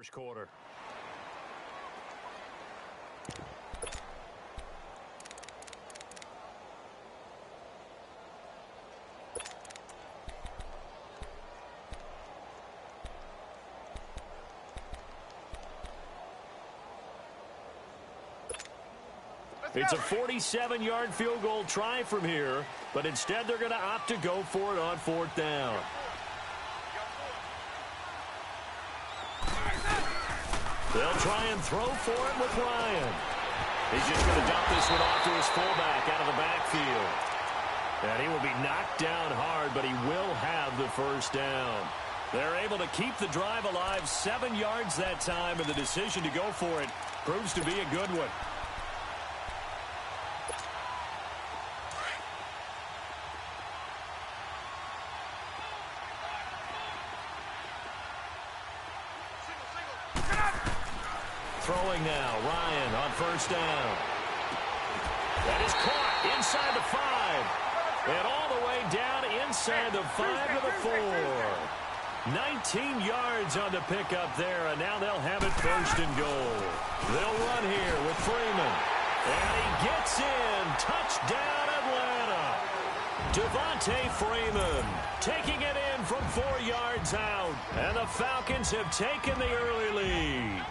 first quarter. It's a 47-yard field goal try from here, but instead they're going to opt to go for it on fourth down. They'll try and throw for it with Ryan. He's just going to dump this one off to his fullback out of the backfield. And he will be knocked down hard, but he will have the first down. They're able to keep the drive alive, 7 yards that time, and the decision to go for it proves to be a good one. Throwing now, Ryan on first down. That is caught inside the 5. And all the way down inside the 5 to the 4. 19 yards on the pickup there, and now they'll have it first and goal. They'll run here with Freeman. And he gets in. Touchdown, Atlanta. Devontae Freeman taking it in from 4 yards out. And the Falcons have taken the early lead.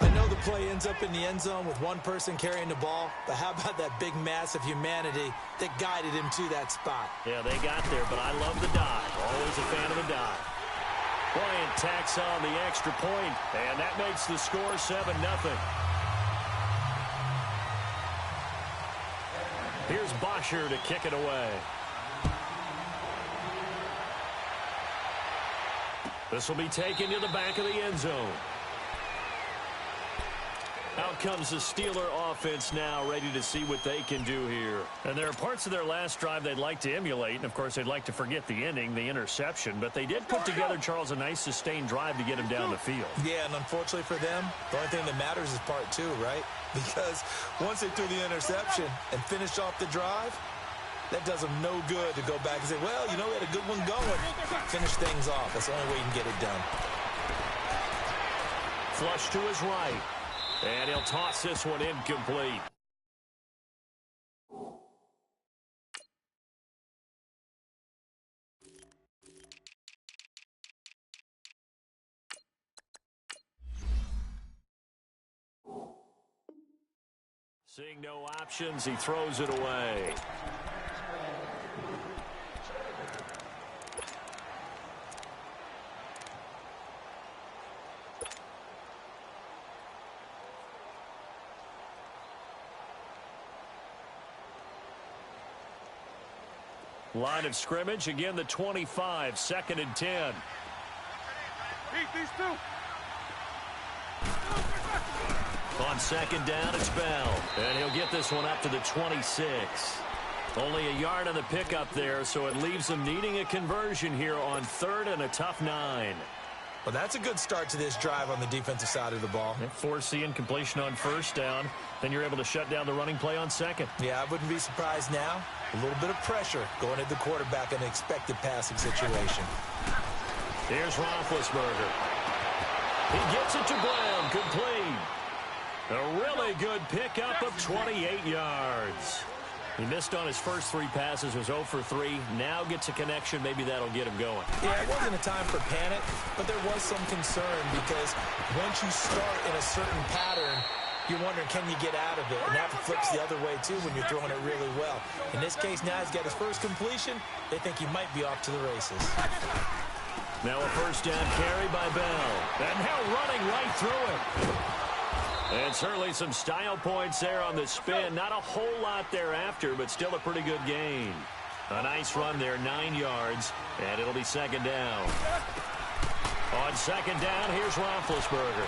I know the play ends up in the end zone with one person carrying the ball, but how about that big mass of humanity that guided him to that spot? Yeah, they got there, but I love the dive. Always a fan of the dive. Bryant tacks on the extra point, and that makes the score 7-0. Here's Bosher to kick it away. This will be taken to the back of the end zone. Out comes the Steeler offense now, ready to see what they can do here. And there are parts of their last drive they'd like to emulate, and of course they'd like to forget the ending, the interception. But they did put together, Charles, a nice sustained drive to get him down the field. Yeah, and unfortunately for them, the only thing that matters is part 2, right? Because once they threw the interception and finished off the drive, that does them no good to go back and say, well, you know, we had a good one going. Finish things off. That's the only way you can get it done. Flush to his right. And he'll toss this one incomplete. Seeing no options, he throws it away. Line of scrimmage, again the 25, 2nd and 10. On 2nd down, it's Bell. And he'll get this one up to the 26. Only a yard on the pickup there, so it leaves them needing a conversion here on 3rd and a tough 9. Well, that's a good start to this drive on the defensive side of the ball. Force the incompletion on 1st down. Then you're able to shut down the running play on 2nd. Yeah, I wouldn't be surprised now. A little bit of pressure going at the quarterback in an expected passing situation. Here's Roethlisberger. He gets it to Brown, complete. A really good pickup of 28 yards. He missed on his first 3 passes, was 0 for 3. Now gets a connection. Maybe that'll get him going. Yeah, it wasn't a time for panic, but there was some concern because once you start in a certain pattern, you're wondering, can you get out of it? And that flips the other way, too, when you're throwing it really well. In this case, now he's got his first completion. They think he might be off to the races. Now a 1st down carry by Bell. And now running right through it. And certainly some style points there on the spin. Not a whole lot thereafter, but still a pretty good gain. A nice run there, 9 yards, and it'll be 2nd down. On 2nd down, here's Roethlisberger.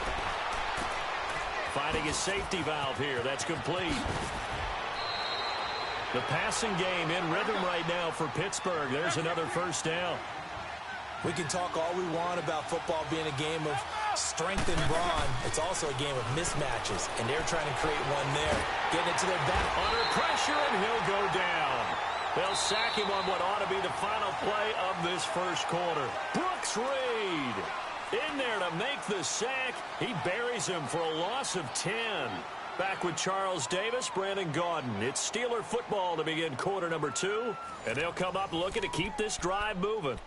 Finding his safety valve here. That's complete. The passing game in rhythm right now for Pittsburgh. There's another 1st down. We can talk all we want about football being a game of strength and brawn. It's also a game of mismatches, and they're trying to create one there. Getting it to their back. Under pressure, and he'll go down. They'll sack him on what ought to be the final play of this first quarter. Brooks Reed In there to make the sack. He buries him for a loss of 10. Back with Charles Davis, Brandon Gaudin. It's Steeler football to begin quarter number 2. And they'll come up looking to keep this drive moving.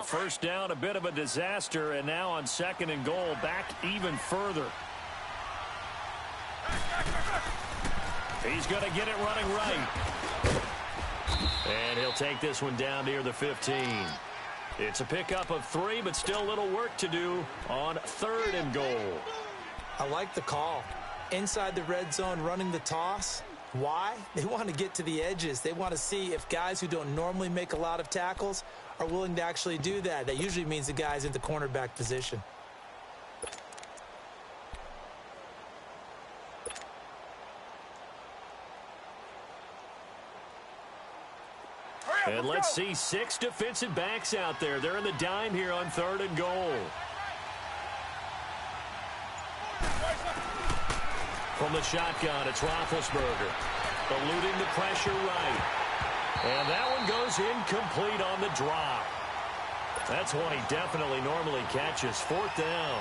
First down, a bit of a disaster, and now on 2nd and goal, back even further. He's going to get it running right. And he'll take this one down near the 15. It's a pickup of 3, but still a little work to do on 3rd and goal. I like the call. Inside the red zone, running the toss. Why? They want to get to the edges. They want to see if guys who don't normally make a lot of tackles are willing to actually do that. That usually means the guy's in the cornerback position. And let's see 6 defensive backs out there. They're in the dime here on 3rd and goal. From the shotgun, it's Roethlisberger. Eluding the pressure right. And that one goes incomplete on the drop. That's one he definitely normally catches. 4th down.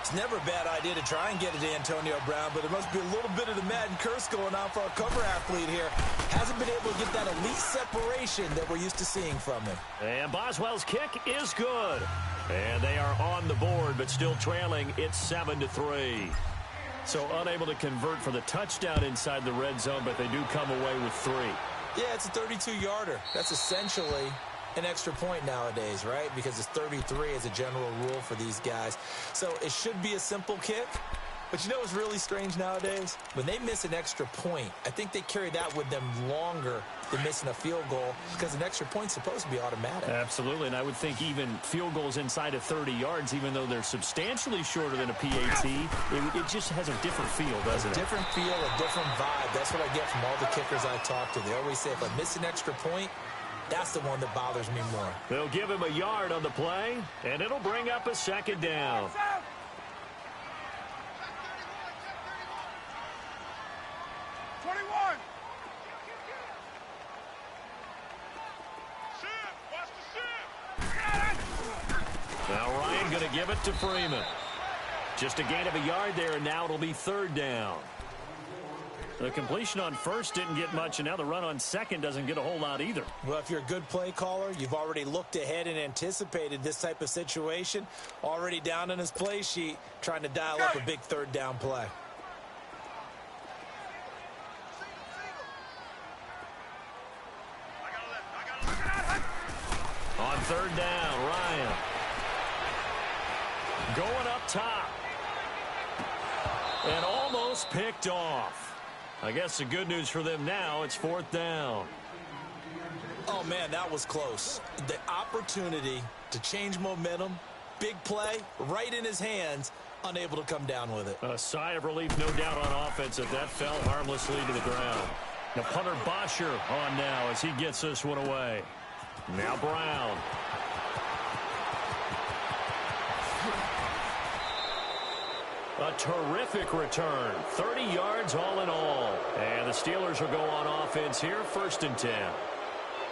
It's never a bad idea to try and get it to Antonio Brown, but there must be a little bit of the Madden curse going on for our cover athlete here. Hasn't been able to get that elite separation that we're used to seeing from him. And Boswell's kick is good. And they are on the board, but still trailing. It's 7-3. So unable to convert for the touchdown inside the red zone, but they do come away with 3. Yeah, it's a 32-yarder. That's essentially an extra point nowadays, right? Because it's 33 as a general rule for these guys. So it should be a simple kick. But you know what's really strange nowadays? When they miss an extra point, I think they carry that with them longer than missing a field goal because an extra point's supposed to be automatic. Absolutely, and I would think even field goals inside of 30 yards, even though they're substantially shorter than a PAT, it just has a different feel, doesn't it? A different feel, a different vibe. That's what I get from all the kickers I talk to. They always say, if I miss an extra point, that's the one that bothers me more. They'll give him a yard on the play, and it'll bring up a 2nd down. Now Ryan going to give it to Freeman. Just a gain of a yard there, and now it'll be 3rd down. The completion on 1st didn't get much, and now the run on 2nd doesn't get a whole lot either. Well, if you're a good play caller, you've already looked ahead and anticipated this type of situation. Already down on his play sheet, trying to dial up a big 3rd down play. On 3rd down, Ryan. Going up top. And almost picked off. I guess the good news for them now, it's 4th down. Oh, man, that was close. The opportunity to change momentum, big play, right in his hands, unable to come down with it. A sigh of relief, no doubt, on offense, that fell harmlessly to the ground. Now punter Bosher on now as he gets this one away. Now Brown. A terrific return. 30 yards all in all. And the Steelers will go on offense here, 1st and 10.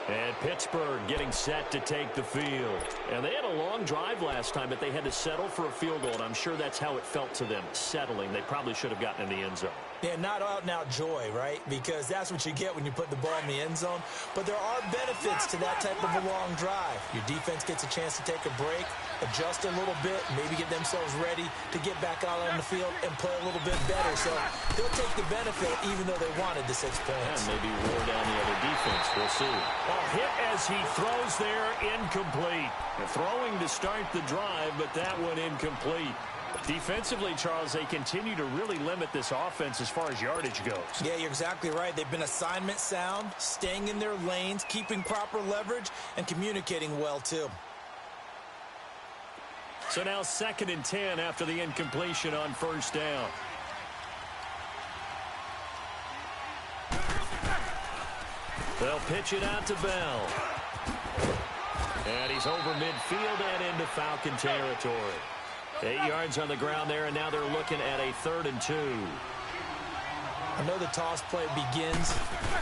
And Pittsburgh getting set to take the field. And they had a long drive last time, but they had to settle for a field goal. And I'm sure that's how it felt to them, settling. They probably should have gotten in the end zone. Yeah, not out-and-out joy, right? Because that's what you get when you put the ball in the end zone. But there are benefits to that type of a long drive. Your defense gets a chance to take a break, adjust a little bit, maybe get themselves ready to get back out on the field and play a little bit better. So they'll take the benefit even though they wanted the 6 points. And maybe wore down the other defense. We'll see. A hit as he throws there, incomplete. Throwing to start the drive, but that one incomplete. Defensively, Charles, they continue to really limit this offense as far as yardage goes. Yeah, you're exactly right. They've been assignment sound, staying in their lanes, keeping proper leverage, and communicating well, too. So now 2nd and 10 after the incompletion on 1st down. They'll pitch it out to Bell. And he's over midfield and into Falcon territory. 8 yards on the ground there, and now they're looking at a 3rd and 2. I know the toss play begins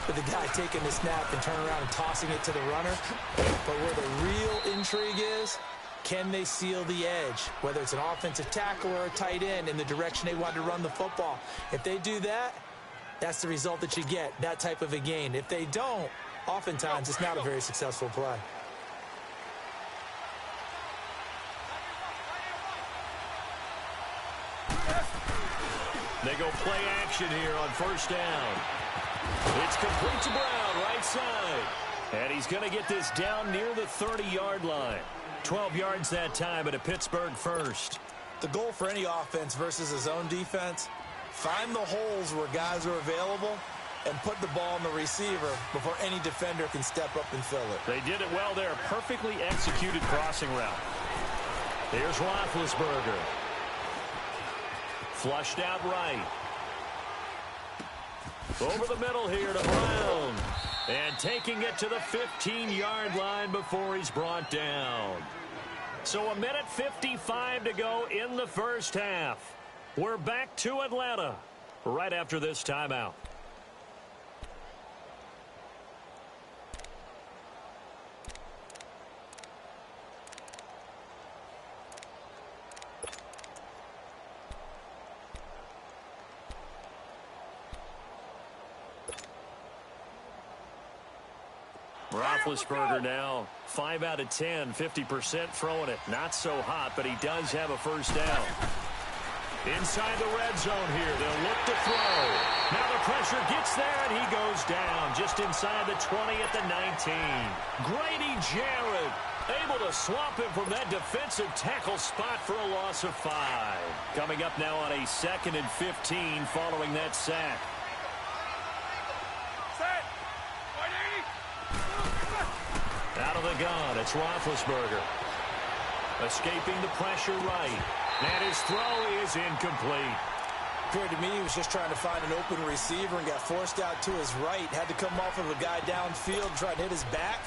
with the guy taking the snap and turning around and tossing it to the runner. But where the real intrigue is, can they seal the edge? Whether it's an offensive tackle or a tight end in the direction they want to run the football. If they do that, that's the result that you get, that type of a gain. If they don't, oftentimes it's not a very successful play. They go play action here on first down. It's complete to Brown, right side. And he's going to get this down near the 30-yard line. 12 yards that time at a Pittsburgh first. The goal for any offense versus a zone defense, find the holes where guys are available and put the ball on the receiver before any defender can step up and fill it. They did it well there. Perfectly executed crossing route. Here's Roethlisberger. Flushed out right. Over the middle here to Brown. And taking it to the 15-yard line before he's brought down. So 1:55 to go in the first half. We're back to Atlanta right after this timeout. Roethlisberger now 5 out of 10, 50% throwing it. Not so hot, but he does have a first down. Inside the red zone here, they'll look to throw. Now the pressure gets there, and he goes down just inside the 20 at the 19. Grady Jarrett able to swamp him from that defensive tackle spot for a loss of 5. Coming up now on a 2nd and 15 following that sack. Out of the gun, it's Roethlisberger. Escaping the pressure right. And his throw is incomplete. Appeared to me he was just trying to find an open receiver and got forced out to his right. Had to come off of a guy downfield, try to hit his back.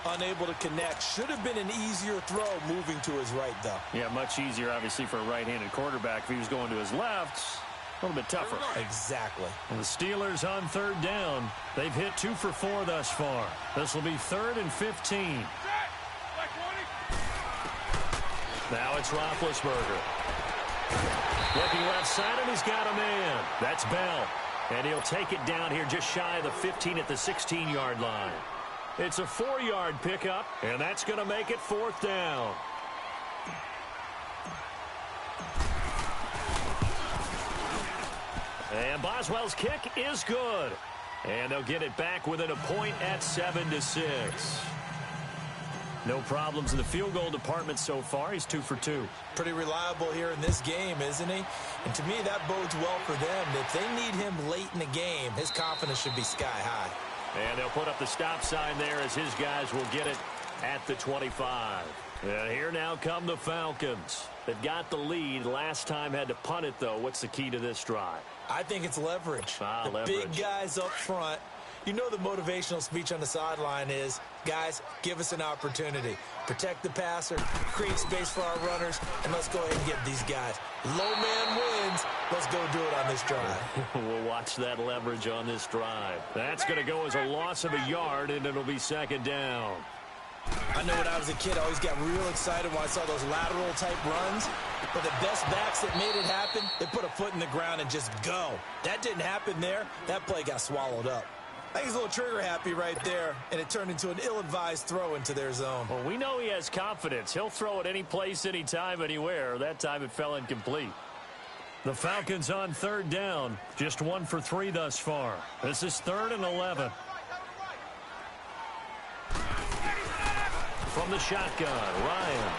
Unable to connect. Should have been an easier throw moving to his right, though. Yeah, much easier, obviously, for a right-handed quarterback. If he was going to his left, a little bit tougher. Exactly. And the Steelers on 3rd down. They've hit 2 for 4 thus far. This will be 3rd and 15. Now it's Roethlisberger. Looking left side, and he's got a man. That's Bell. And he'll take it down here just shy of the 15 at the 16-yard line. It's a 4-yard pickup, and that's going to make it 4th down. And Boswell's kick is good. And they'll get it back within a point at 7-6. No problems in the field goal department so far. He's 2 for 2. Pretty reliable here in this game, isn't he? And to me, that bodes well for them. If they need him late in the game, his confidence should be sky high. And they'll put up the stop sign there as his guys will get it at the 25. And here now come the Falcons. They've got the lead. Last time had to punt it, though. What's the key to this drive? I think it's leverage. Big guys up front. You know the motivational speech on the sideline is, guys, give us an opportunity. Protect the passer, create space for our runners, and let's go ahead and get these guys. Low man wins. Let's go do it on this drive. We'll watch that leverage on this drive. That's going to go as a loss of a yard, and it'll be 2nd down. I know when I was a kid, I always got real excited when I saw those lateral-type runs. But the best backs that made it happen, they put a foot in the ground and just go. That didn't happen there. That play got swallowed up. I think he's a little trigger-happy right there, and it turned into an ill-advised throw into their zone. Well, we know he has confidence. He'll throw it any place, anytime, anywhere. That time it fell incomplete. The Falcons on 3rd down. Just 1 for 3 thus far. This is 3rd and 11. From the shotgun, Ryan.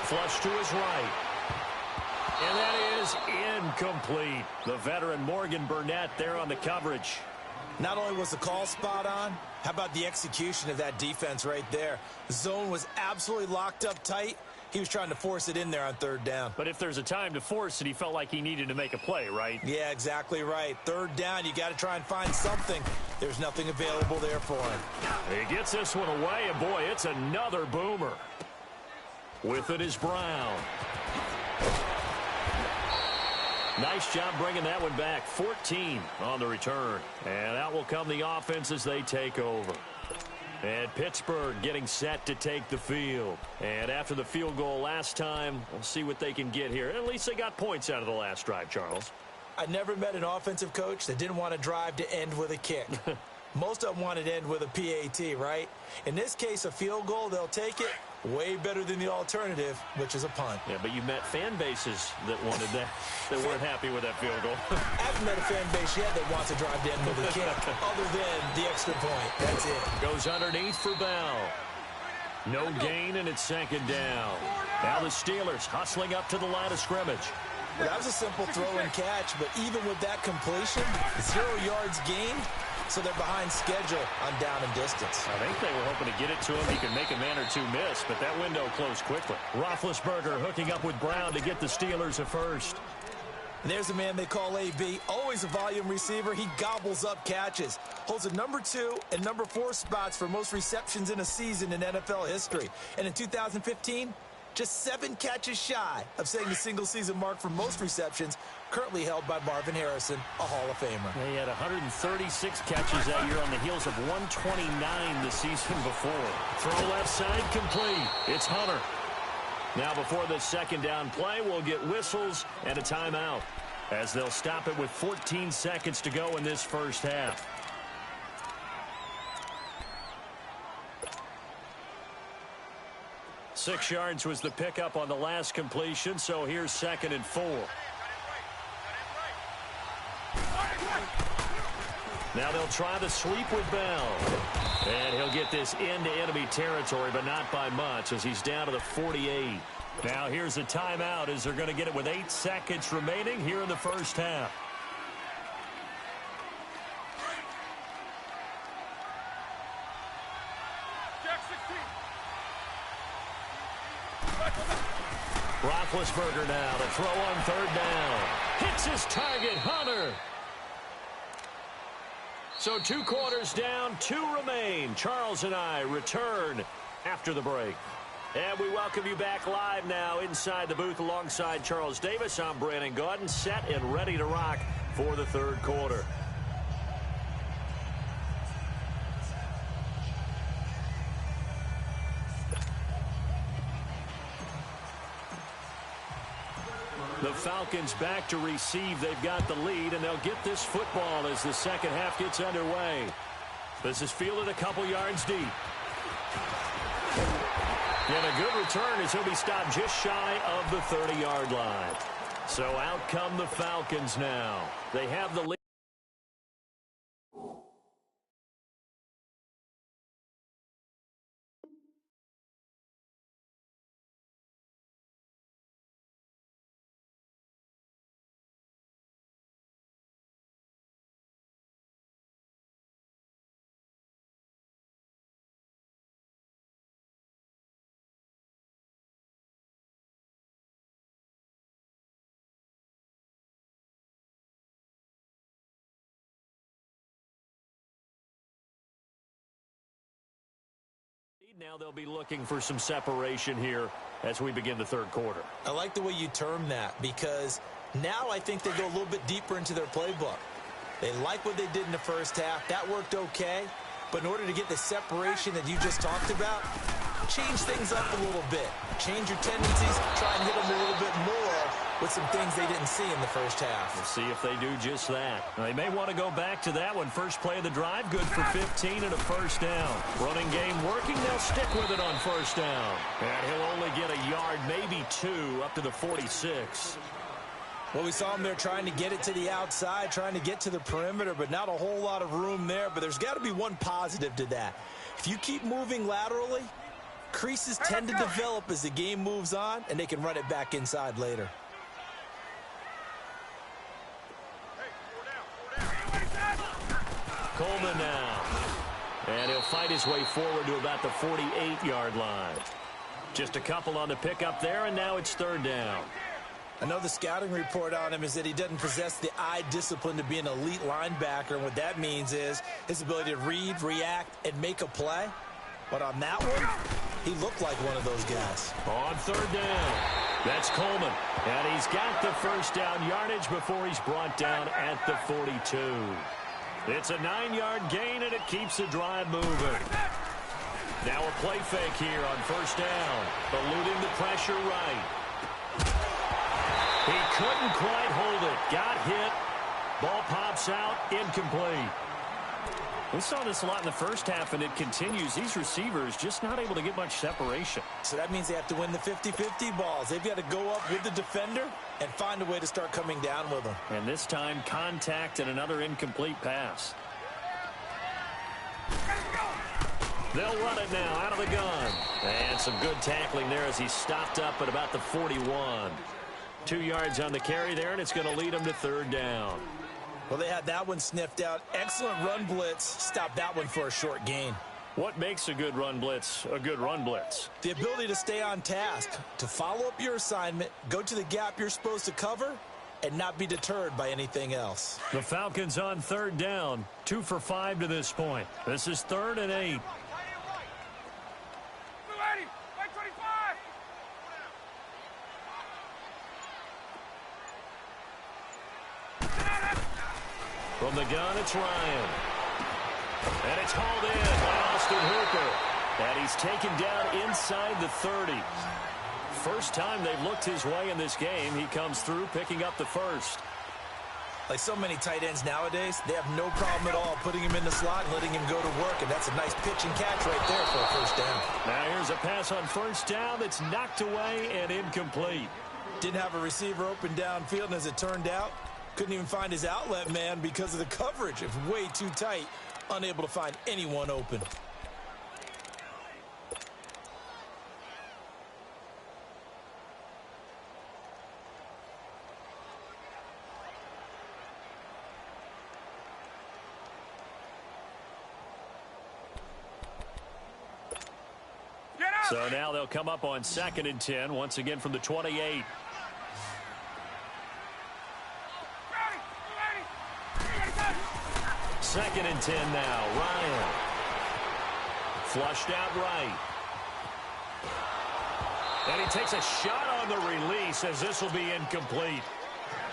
Flush to his right. And that is incomplete. The veteran Morgan Burnett there on the coverage. Not only was the call spot on, how about the execution of that defense right there? The zone was absolutely locked up tight. He was trying to force it in there on 3rd down. But if there's a time to force it, he felt like he needed to make a play, right? Yeah, exactly right. 3rd down, you got to try and find something. There's nothing available there for him. He gets this one away, and boy, it's another boomer. With it is Brown. Nice job bringing that one back. 14 on the return. And out will come the offense as they take over. And Pittsburgh getting set to take the field. And after the field goal last time, we'll see what they can get here. At least they got points out of the last drive, Charles. I never met an offensive coach that didn't want to drive to end with a kick. Most of them wanted to end with a PAT, right? In this case, a field goal, they'll take it. Way better than the alternative, which is a punt. Yeah, but you met fan bases that wanted that, that weren't happy with that field goal. I haven't met a fan base yet that wants to drive to end with a kick, other than the extra point. That's it. Goes underneath for Bell. No gain, and it's second down. Now the Steelers hustling up to the line of scrimmage. Well, that was a simple throw and catch, but even with that completion, 0 yards gained. So they're behind schedule on down and distance. I think they were hoping to get it to him. He could make a man or two miss, but that window closed quickly. Roethlisberger hooking up with Brown to get the Steelers a first. And there's a man they call AB. Always a volume receiver. He gobbles up catches. Holds a number 2 and number 4 spots for most receptions in a season in NFL history. And in 2015, just 7 catches shy of setting the single-season mark for most receptions, currently held by Marvin Harrison, a Hall of Famer. He had 136 catches that year on the heels of 129 the season before. Throw left side complete. It's Hunter. Now before the second down play, we'll get whistles and a timeout as they'll stop it with 14 seconds to go in this first half. Six yards was the pickup on the last completion, so here's 2nd and 4. Now they'll try the sweep with Bell. And he'll get this into enemy territory, but not by much as he's down to the 48. Now here's a timeout as they're going to get it with 8 seconds remaining here in the first half. Roethlisberger now to throw on 3rd down. Hits his target, Hunter. So 2 quarters down, 2 remain. Charles and I return after the break. And we welcome you back live now inside the booth alongside Charles Davis. I'm Brandon Gaudin, set and ready to rock for the 3rd quarter. The Falcons back to receive. They've got the lead, and they'll get this football as the second half gets underway. This is fielded a couple yards deep. And a good return as he'll be stopped just shy of the 30-yard line. So out come the Falcons now. They have the lead. Now they'll be looking for some separation here as we begin the 3rd quarter. I like the way you term that because now I think they go a little bit deeper into their playbook. They like what they did in the first half. That worked okay. But in order to get the separation that you just talked about, change things up a little bit. Change your tendencies. Try and hit them a little bit more with some things they didn't see in the first half. We'll see if they do just that. They may want to go back to that one. First play of the drive, good for 15 and a first down. Running game working. They'll stick with it on first down. And he'll only get a yard, maybe 2, up to the 46. Well, we saw him there trying to get it to the outside, trying to get to the perimeter, but not a whole lot of room there. But there's got to be one positive to that. If you keep moving laterally, creases tend to develop as the game moves on, and they can run it back inside later. Coleman now. And he'll fight his way forward to about the 48-yard line. Just a couple on the pickup there, and now it's 3rd down. I know the scouting report on him is that he doesn't possess the eye discipline to be an elite linebacker. And what that means is his ability to read, react, and make a play. But on that one, he looked like one of those guys. On 3rd down. That's Coleman. And he's got the first down yardage before he's brought down at the 42. It's a 9-yard gain, and it keeps the drive moving. Now a play fake here on first down. Eluding the pressure right. He couldn't quite hold it. Got hit. Ball pops out. Incomplete. We saw this a lot in the first half, and it continues. These receivers just not able to get much separation. So that means they have to win the 50-50 balls. They've got to go up with the defender and find a way to start coming down with them. And this time, contact and another incomplete pass. They'll run it now out of the gun. And some good tackling there as he stopped up at about the 41. 2 yards on the carry there, and it's going to lead him to third down. Well, they had that one sniffed out. Excellent run blitz. Stopped that one for a short gain. What makes a good run blitz a good run blitz? The ability to stay on task, to follow up your assignment, go to the gap you're supposed to cover, and not be deterred by anything else. The Falcons on third down, 2 for 5 to this point. This is 3rd and 8. From the gun, it's Ryan. And it's hauled in by Austin Hooper. And he's taken down inside the 30. First time they've looked his way in this game. He comes through picking up the first. Like so many tight ends nowadays, they have no problem at all putting him in the slot and letting him go to work. And that's a nice pitch and catch right there for a first down. Now here's a pass on first down that's knocked away and incomplete. Didn't have a receiver open downfield, and as it turned out, couldn't even find his outlet man because of the coverage. It was way too tight, unable to find anyone open. So now they'll come up on 2nd and 10, once again from the 28. Second and 10 now. Ryan. Flushed out right. And he takes a shot on the release as this will be incomplete.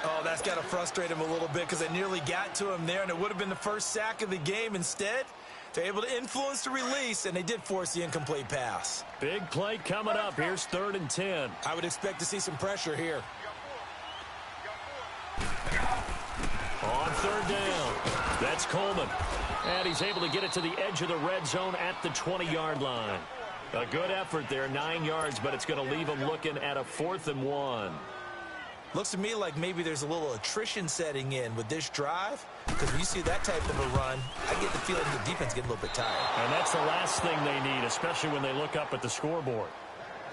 Oh, that's got to frustrate him a little bit because they nearly got to him there, and it would have been the first sack of the game. Instead, they're able to influence the release, and they did force the incomplete pass. Big play coming up. Here's 3rd and 10. I would expect to see some pressure here. On 3rd down, that's Coleman. And he's able to get it to the edge of the red zone at the 20-yard line. A good effort there, 9 yards, but it's going to leave him looking at a 4th and 1. Looks to me like maybe there's a little attrition setting in with this drive, because when you see that type of a run, I get the feeling the defense getting a little bit tired. And that's the last thing they need, especially when they look up at the scoreboard.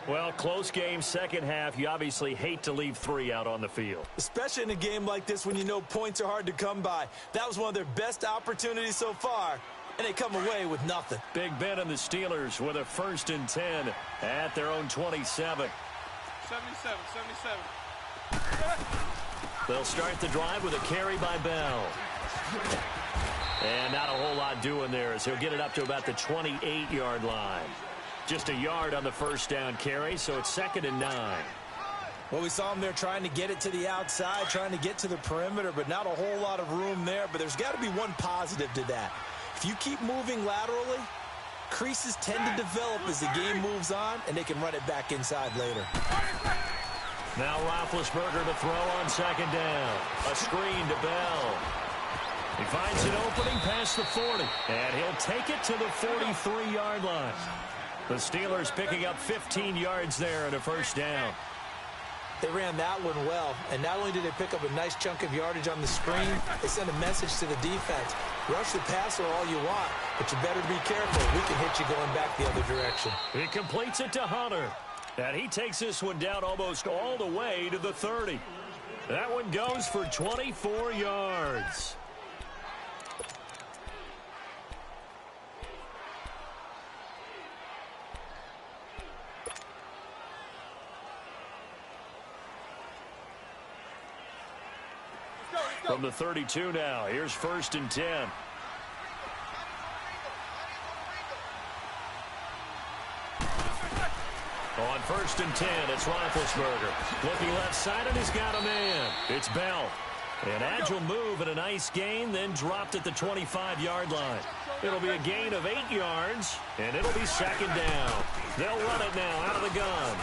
Well, close game, second half. You obviously hate to leave 3 out on the field. Especially in a game like this when you know points are hard to come by. That was one of their best opportunities so far, and they come away with nothing. Big Ben and the Steelers with a 1st and 10 at their own 27. 77. They'll start the drive with a carry by Bell. And not a whole lot doing there as he'll get it up to about the 28-yard line. Just a yard on the first down carry, so it's 2nd and 9. Well, we saw him there trying to get it to the outside, trying to get to the perimeter, but not a whole lot of room there. But there's got to be one positive to that. If you keep moving laterally, creases tend to develop as the game moves on, and they can run it back inside later. Now Roethlisberger to throw on 2nd down. A screen to Bell. He finds an opening past the 40, and he'll take it to the 43-yard line. The Steelers picking up 15 yards there and a first down. They ran that one well, and not only did they pick up a nice chunk of yardage on the screen, they sent a message to the defense. Rush the passer all you want, but you better be careful. We can hit you going back the other direction. He completes it to Hunter, and he takes this one down almost all the way to the 30. That one goes for 24 yards. From the 32 now, here's 1st and 10. On 1st and 10, it's Roethlisberger. Looking left side, and he's got a man. It's Bell. An agile move and a nice gain, then dropped at the 25-yard line. It'll be a gain of 8 yards, and it'll be 2nd down. They'll run it now out of the gun.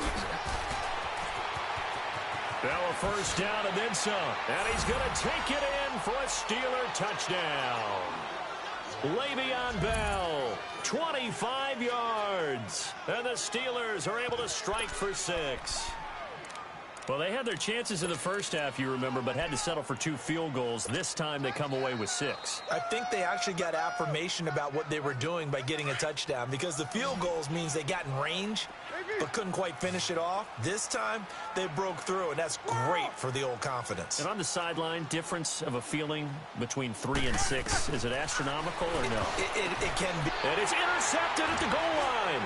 Now a 1st down and then some. And he's going to take it in for a Steeler touchdown. Le'Veon Bell, 25 yards. And the Steelers are able to strike for 6. Well, they had their chances in the first half, you remember, but had to settle for 2 field goals. This time they come away with 6. I think they actually got affirmation about what they were doing by getting a touchdown, because the field goals means they got in range but couldn't quite finish it off. This time they broke through, and that's great for the old confidence. And on the sideline, difference of a feeling between 3 and 6, is it astronomical or no? It can be. And it's intercepted at the goal line.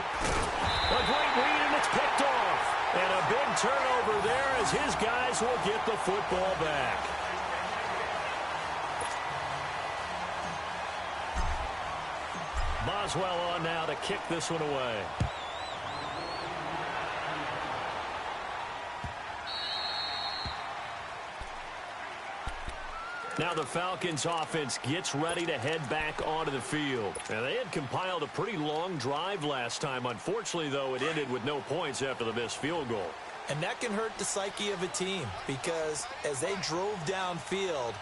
A great read, and it's picked off. And a big turnover there as his guys will get the football back. Boswell on now to kick this one away. Now the Falcons offense gets ready to head back onto the field. And they had compiled a pretty long drive last time. Unfortunately, though, it ended with no points after the missed field goal. And that can hurt the psyche of a team, because as they drove downfield,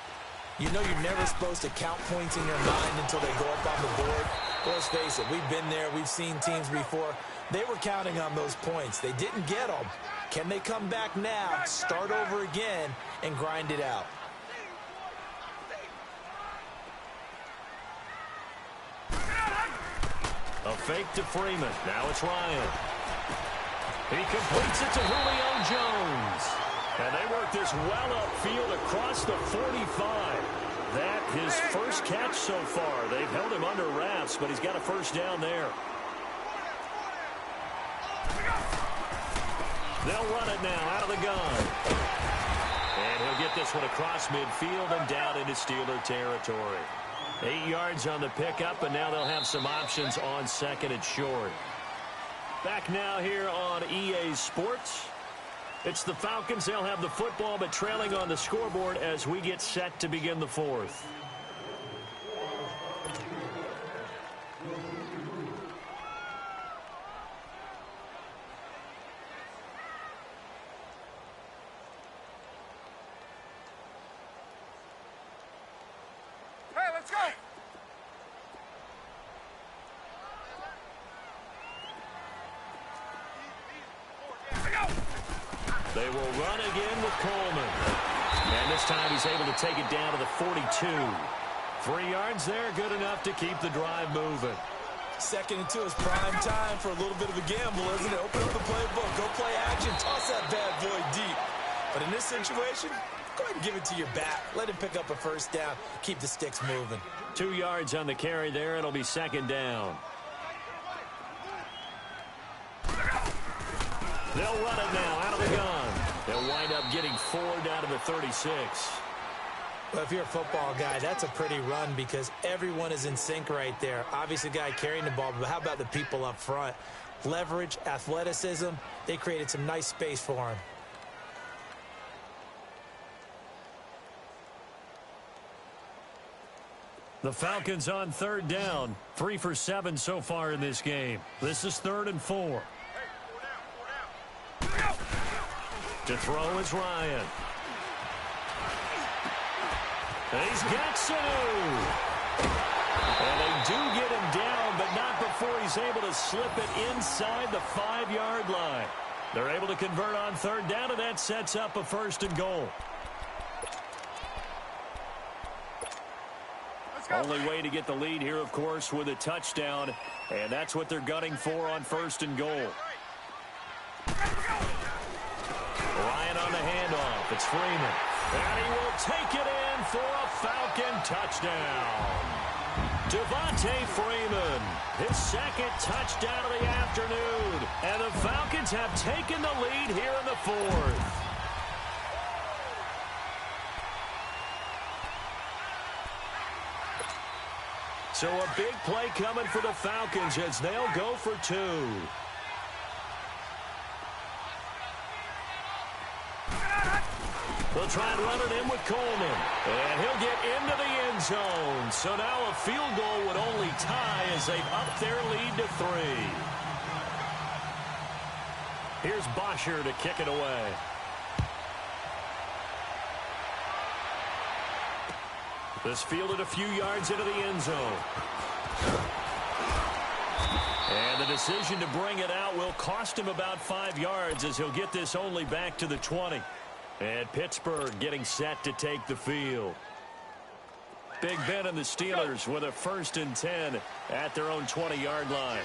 you know you're never supposed to count points in your mind until they go up on the board. Well, let's face it, we've been there. We've seen teams before. They were counting on those points. They didn't get them. Can they come back now, start over again, and grind it out? A fake to Freeman. Now it's Ryan. He completes it to Julio Jones. And they work this well upfield across the 45. That his first catch so far. They've held him under wraps, but he's got a 1st down there. They'll run it now out of the gun. And he'll get this one across midfield and down into Steeler territory. 8 yards on the pickup, and now they'll have some options on 2nd and short. Back now here on EA Sports. It's the Falcons. They'll have the football, but trailing on the scoreboard as we get set to begin the 4th. They will run again with Coleman. And this time he's able to take it down to the 42. 3 yards there, good enough to keep the drive moving. 2nd and 2 is prime time for a little bit of a gamble, isn't it? Open up the playbook, go play action, toss that bad boy deep. But in this situation, go ahead and give it to your back. Let him pick up a 1st down, keep the sticks moving. 2 yards on the carry there. It'll be 2nd down. They'll run it now out of the gun. They'll wind up getting 4 down to the 36. Well, if you're a football guy, that's a pretty run, because everyone is in sync right there. Obviously, the guy carrying the ball, but how about the people up front? Leverage, athleticism, they created some nice space for him. The Falcons on 3rd down. 3 for 7 so far in this game. This is 3rd and 4. To throw is Ryan. And he's got Sanu. And they do get him down, but not before he's able to slip it inside the 5-yard line. They're able to convert on 3rd down, and that sets up a 1st and goal. Only way to get the lead here, of course, with a touchdown, and that's what they're gunning for on 1st and goal. Ryan on the handoff. It's Freeman. And he will take it in for a Falcon touchdown. Devontae Freeman, his 2nd touchdown of the afternoon. And the Falcons have taken the lead here in the 4th. So a big play coming for the Falcons as they'll go for 2. They'll try and run it in with Coleman. And he'll get into the end zone. So now a field goal would only tie as they've upped their lead to 3. Here's Bosher to kick it away. This fielded a few yards into the end zone. And the decision to bring it out will cost him about 5 yards as he'll get this only back to the 20. And Pittsburgh getting set to take the field. Big Ben and the Steelers with a 1st and 10 at their own 20-yard line.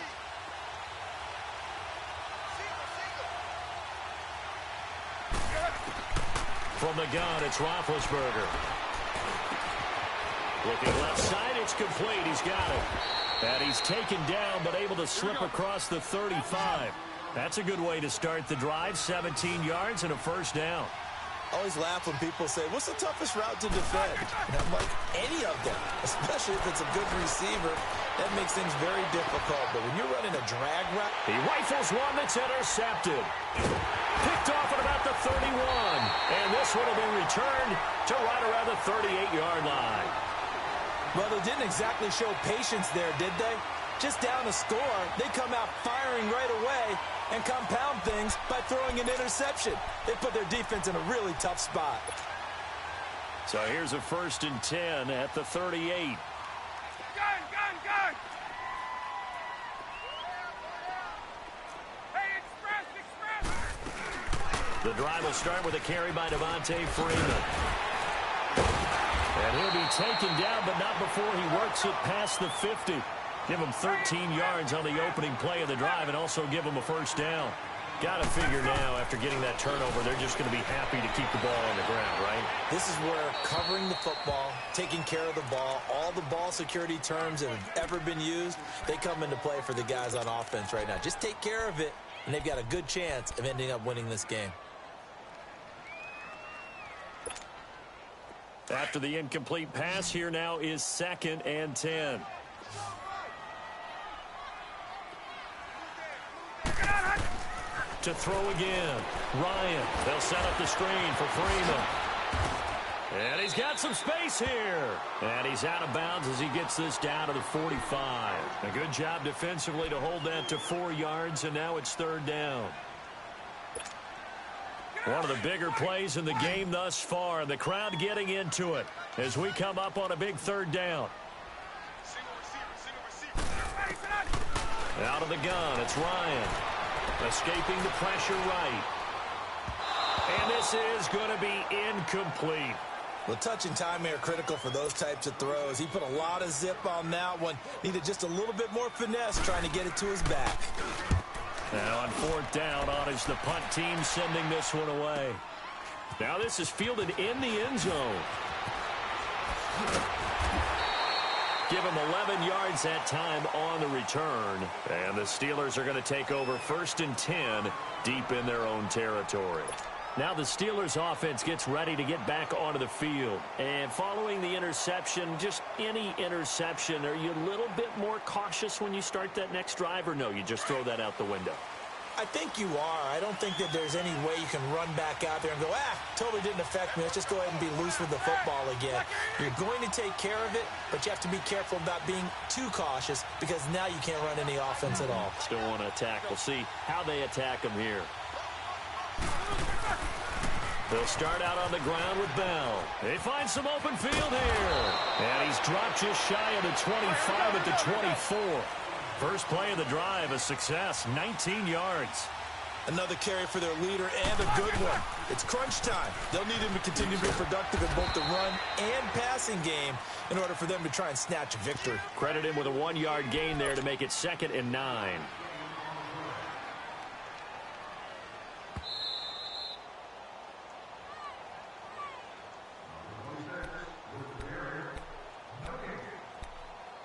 From the gun, it's Roethlisberger. Looking left side, it's complete. He's got it. And he's taken down, but able to slip across the 35. That's a good way to start the drive. 17 yards and a 1st down. I always laugh when people say, what's the toughest route to defend? And I'm like, any of them, especially if it's a good receiver. That makes things very difficult. But when you're running a drag route, he rifles one that's intercepted. Picked off at about the 31. And this one will be returned to right around the 38-yard line. Well, they didn't exactly show patience there, did they? Just down a score, they come out firing right away and compound things by throwing an interception. They put their defense in a really tough spot. So here's a 1st and 10 at the 38. Gun! Hey, express! The drive will start with a carry by Devontae Freeman. And he'll be taken down, but not before he works it past the 50. Give him 13 yards on the opening play of the drive and also give him a 1st down. Got to figure now, after getting that turnover, they're just going to be happy to keep the ball on the ground, right? This is where covering the football, taking care of the ball, all the ball security terms that have ever been used, they come into play for the guys on offense right now. Just take care of it, and they've got a good chance of ending up winning this game. After the incomplete pass, here now is 2nd and 10. To throw again. Ryan. They'll set up the screen for Freeman. And he's got some space here. And he's out of bounds as he gets this down to the 45. A good job defensively to hold that to 4 yards, and now it's 3rd down. One of the bigger plays in the game thus far, and the crowd getting into it as we come up on a big 3rd down. Out of the gun, it's Ryan. Escaping the pressure right. And this is going to be incomplete. Well, touch and time are critical for those types of throws. He put a lot of zip on that one. Needed just a little bit more finesse trying to get it to his back. Now on 4th down, on is the punt team sending this one away. Now this is fielded in the end zone. Give him 11 yards that time on the return. And the Steelers are going to take over 1st and 10 deep in their own territory. Now the Steelers offense gets ready to get back onto the field. And following the interception, just any interception, are you a little bit more cautious when you start that next drive, or no, you just throw that out the window? I think you are. I don't think that there's any way you can run back out there and go, totally didn't affect me. Let's just go ahead and be loose with the football again. You're going to take care of it, but you have to be careful about being too cautious because now you can't run any offense at all. Still want to attack. We'll see how they attack him here. They'll start out on the ground with Bell. They find some open field here. And he's dropped just shy of the 25 at the 24. First play of the drive, a success, 19 yards. Another carry for their leader and a good one. It's crunch time. They'll need him to continue to be productive in both the run and passing game in order for them to try and snatch a victory. Credit him with a 1-yard gain there to make it 2nd and 9.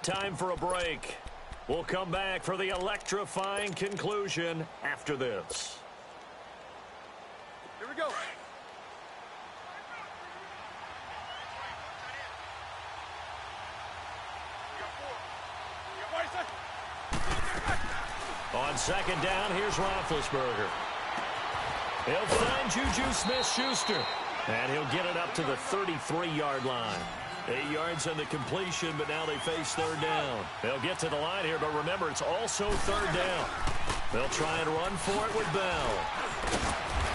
Time for a break. We'll come back for the electrifying conclusion after this. Here we go. On 2nd down, here's Roethlisberger. He'll find Juju Smith-Schuster. And he'll get it up to the 33-yard line. 8 yards on the completion, but now they face third down. They'll get to the line here, but remember, it's also third down. They'll try and run for it with Bell.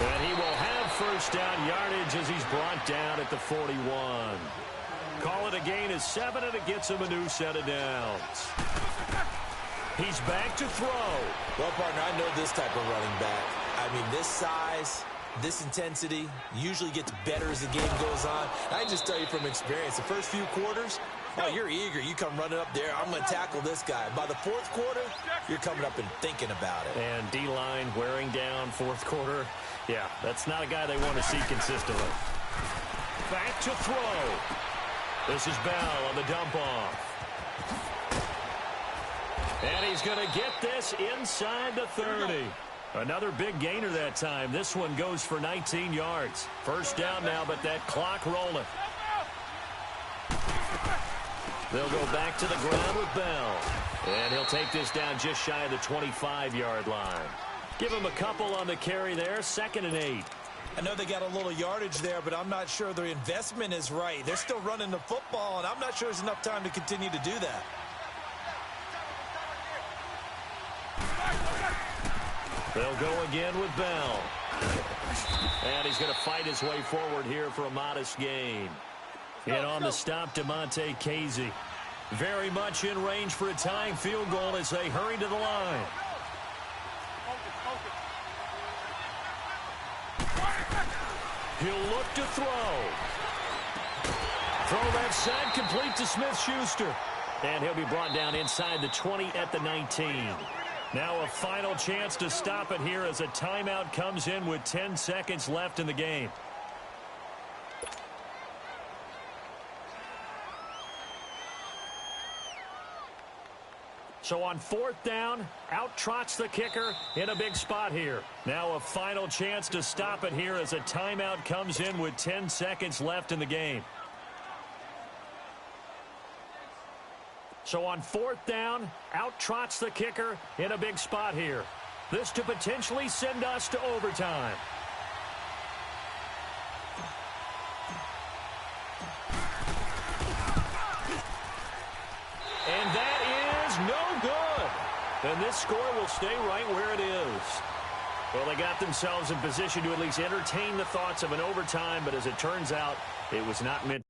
And he will have first down yardage as he's brought down at the 41. Call it a gain of 7, and it gets him a new set of downs. He's back to throw. Well, partner, I know this type of running back. I mean, this size, this intensity usually gets better as the game goes on. I can just tell you from experience, the first few quarters, oh, you're eager. You come running up there, I'm going to tackle this guy. By the fourth quarter, you're coming up and thinking about it. And D-line wearing down fourth quarter. Yeah, that's not a guy they want to see consistently. Back to throw. This is Bell on the dump-off. And he's going to get this inside the 30. Another big gainer that time. This one goes for 19 yards. First down now, but that clock rolling. They'll go back to the ground with Bell. And he'll take this down just shy of the 25-yard line. Give him a couple on the carry there. 2nd and 8. I know they got a little yardage there, but I'm not sure their investment is right. They're still running the football, and I'm not sure there's enough time to continue to do that. They'll go again with Bell. And he's going to fight his way forward here for a modest gain. And on the stop, DeMonte Casey. Very much in range for a tying field goal as they hurry to the line. He'll look to throw. Throw that side complete to Smith-Schuster. And he'll be brought down inside the 20 at the 19. Now a final chance to stop it here as a timeout comes in with 10 seconds left in the game. So on 4th down, out trots the kicker in a big spot here. Now a final chance to stop it here as a timeout comes in with 10 seconds left in the game. So on 4th down, out trots the kicker in a big spot here. This to potentially send us to overtime. And that is no good. And this score will stay right where it is. Well, they got themselves in position to at least entertain the thoughts of an overtime, but as it turns out, it was not meant.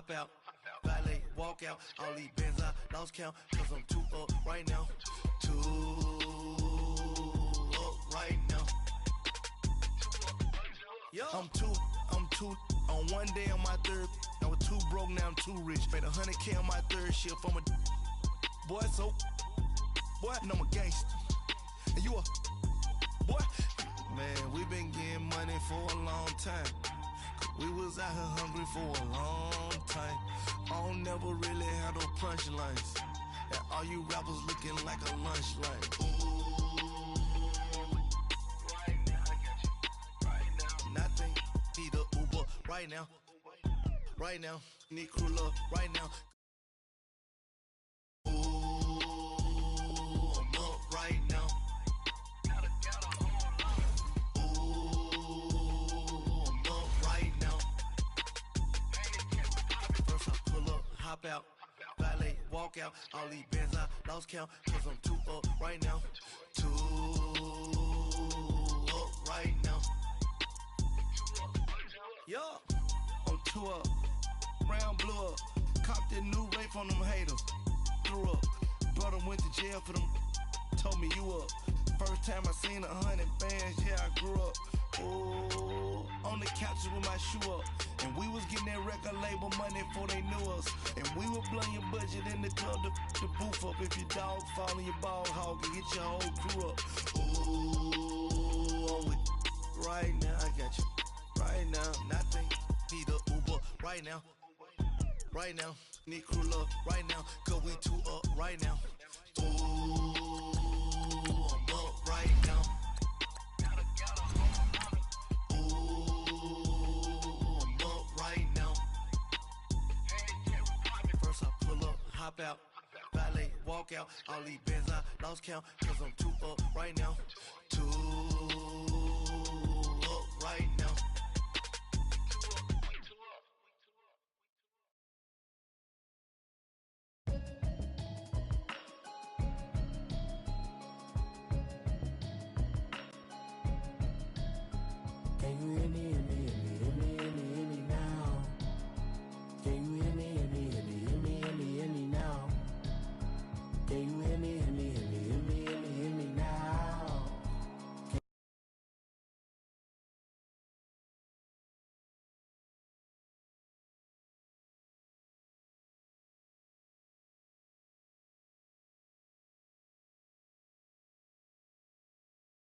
Out, valet, walk out, all these bands I lost count, cause I'm too up right now, too up right now. I'm too, on one day on my third, I was too broke, now I'm too rich, made 100K on my third shift, I'm a boy, so, boy, and I'm a gangster, and you a, boy, man, we been getting money for a long time. We was out here hungry for a long time. I don't never really have no punchlines. And all you rappers looking like a lunch line. Ooh, right now, I got you. Right now, nothing. Need a Uber right now. Right now, need crew love right now. Ooh, I'm up walk out. All these bands I lost count, cause I'm too up right now. Too up right now. Yeah, I'm too up. Round blew up. Copped that new rape on them haters. Threw up. Brother went to jail for them. Told me you up. First time I seen 100 bands, yeah, I grew up. Ooh, on the couches with my shoe up. And we was getting that record label money before they knew us. And we were blowing your budget in the club to boof up. If your dog fall in your ball hog and get your whole crew up. Ooh, I'm with right now, I got you. Right now, nothing. Need a Uber right now. Right now, need crew up right now. Cause we too up right now. Ooh, I'm up right now. Ooh, I'm up right now. First I pull up, hop out, valet, walk out. All these bands I lost count, cause I'm too up right now. Too up right now. Can you hear me?